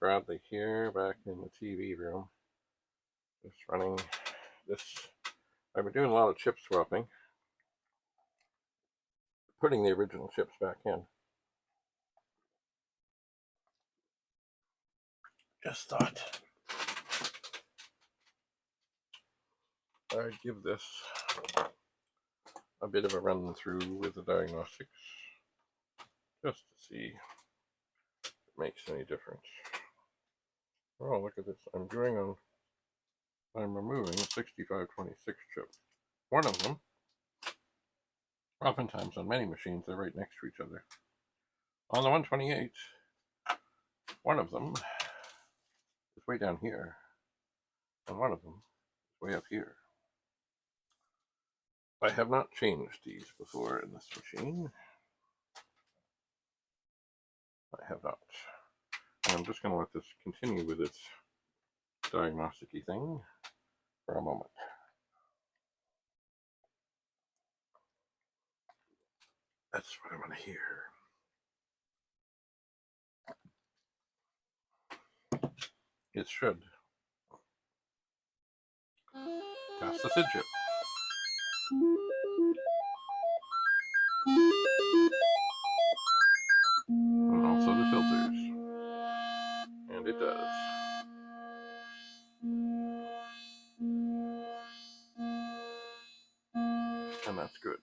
Bradley here, back in the TV room. Just running this. I've been doing a lot of chip swapping, putting the original chips back in. Just thought I'd give this a bit of a run through with the diagnostics, just to see if it makes any difference. Oh, look at this. I'm removing a 6526 chip. One of them, oftentimes on many machines, they're right next to each other. On the 128, one of them is way down here, and one of them is way up here. I have not changed these before in this machine. I have not. And I'm just going to let this continue with its diagnostic-y thing for a moment. That's what I want to hear. It should. That's the SID chip. And also the filters. And it does. And that's good.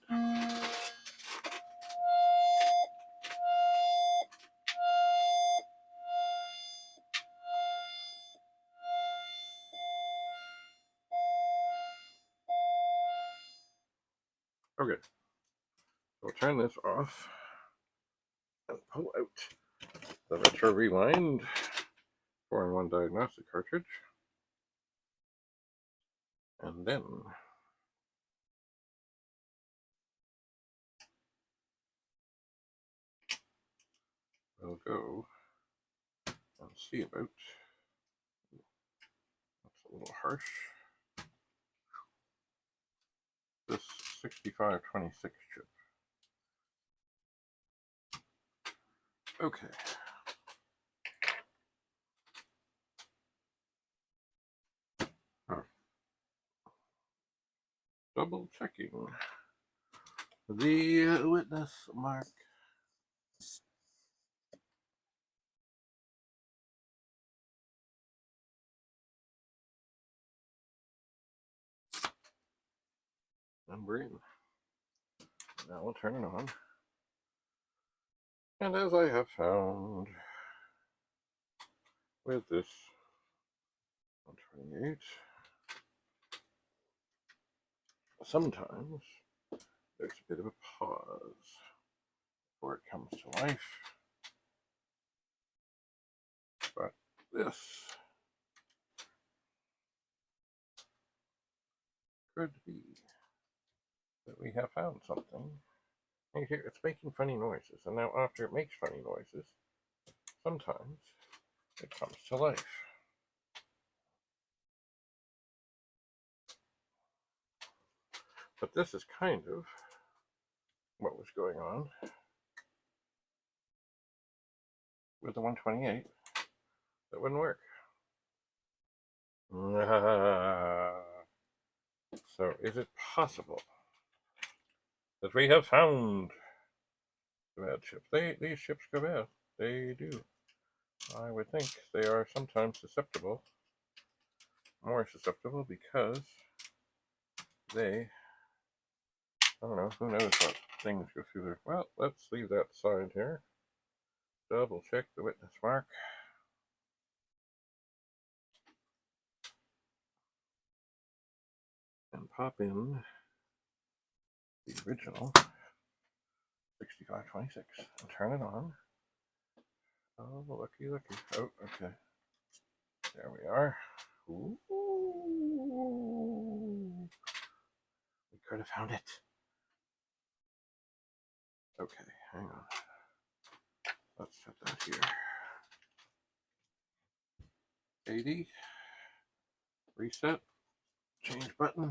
Okay, so we'll turn this off and pull out the retro rewind 4-in-1 diagnostic cartridge, and then we'll go and see about, that's a little harsh, this 6526 chip. Okay. Double checking the witness mark. And we're in. Now we'll turn it on. And as I have found with this 128, sometimes there's a bit of a pause before it comes to life. But this could be that we have found something. And here it's making funny noises, and now after it makes funny noises, sometimes it comes to life. But this is kind of what was going on with the 128 that wouldn't work. So is it possible that we have found the bad chip? These chips go bad. They do. I would think they are sometimes susceptible, more susceptible, because they, I don't know, who knows what things go through there. Well, let's leave that aside here. Double check the witness mark. And pop in the original 6526 and turn it on. Oh, looky. Oh, okay. There we are. Ooh. We could have found it. Okay, hang on. Let's set that here. 80. Reset. Change button.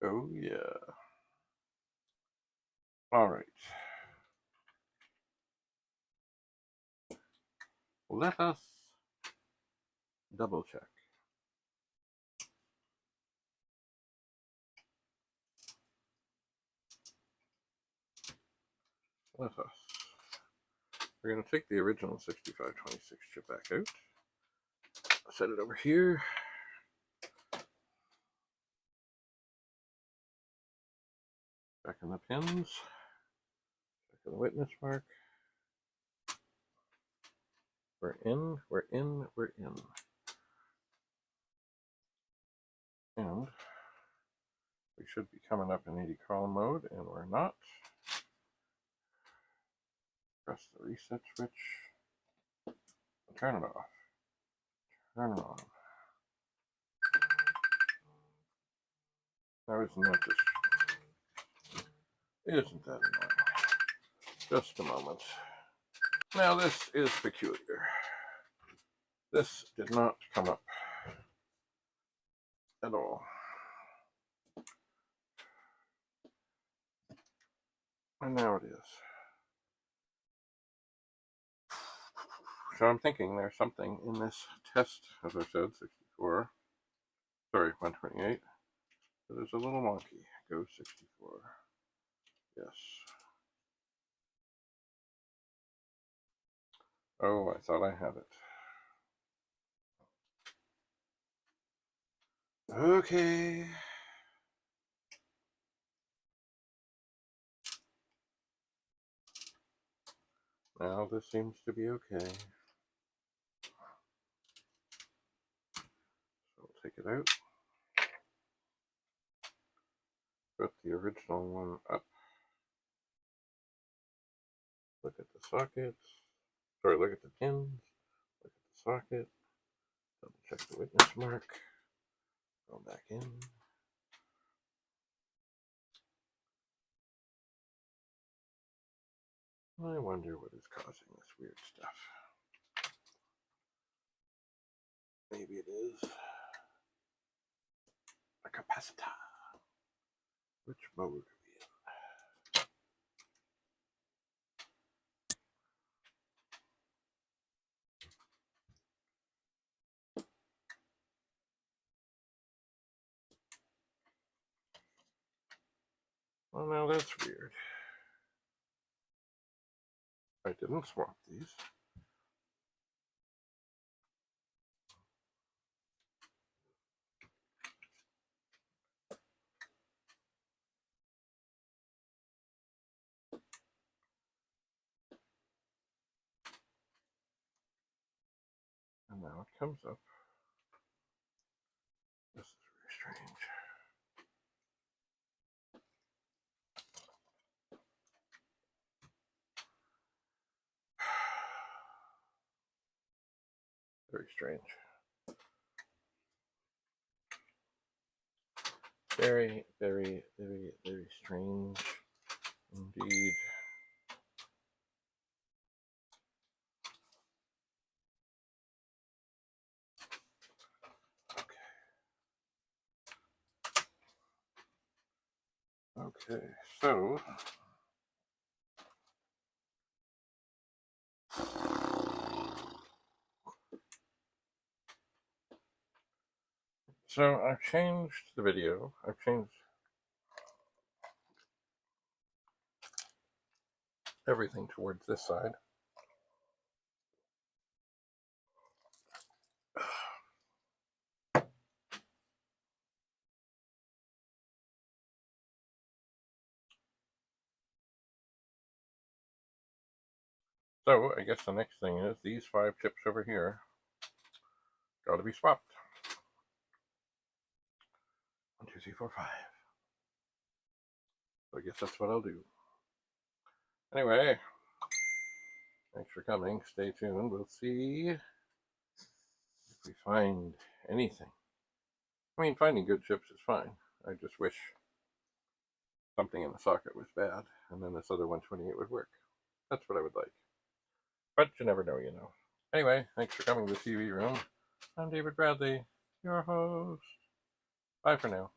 Oh, yeah. All right. let us double check. Let us. We're going to take the original 6526 chip back out. Set it over here. Back in the pins. Back in the witness mark. We're in, we're in, we're in. And we should be coming up in 80 column mode, and we're not. Press the reset switch. Turn it off. Turn it on. Now isn't that just... Isn't that annoying? Just a moment. Now this is peculiar. This did not come up at all. And now it is. So I'm thinking there's something in this test, as I said, 64. Sorry, 128. That is a little wonky. Go 64. Yes. Oh, I thought I had it. Okay. Now this seems to be okay. So we'll take it out. Put the original one up. Look at the sockets. Sorry, look at the pins. Look at the socket. Double check the witness mark. Go back in. I wonder what is causing this weird stuff. Maybe it is a capacitor. Which mode are we in? Well, now that's weird. I didn't swap these. And now it comes up. This is very strange. Very strange. Very, very, very, very strange indeed. Okay, so I've changed the video. I've changed everything towards this side. So I guess the next thing is these 5 chips over here got to be swapped. 1, 2, 3, 4, 5. So I guess that's what I'll do. Anyway, thanks for coming. Stay tuned. We'll see if we find anything. I mean, finding good chips is fine. I just wish something in the socket was bad, and then this other 128 would work. That's what I would like. But you never know, you know. Anyway, thanks for coming to the TV room. I'm David Bradley, your host. Bye for now.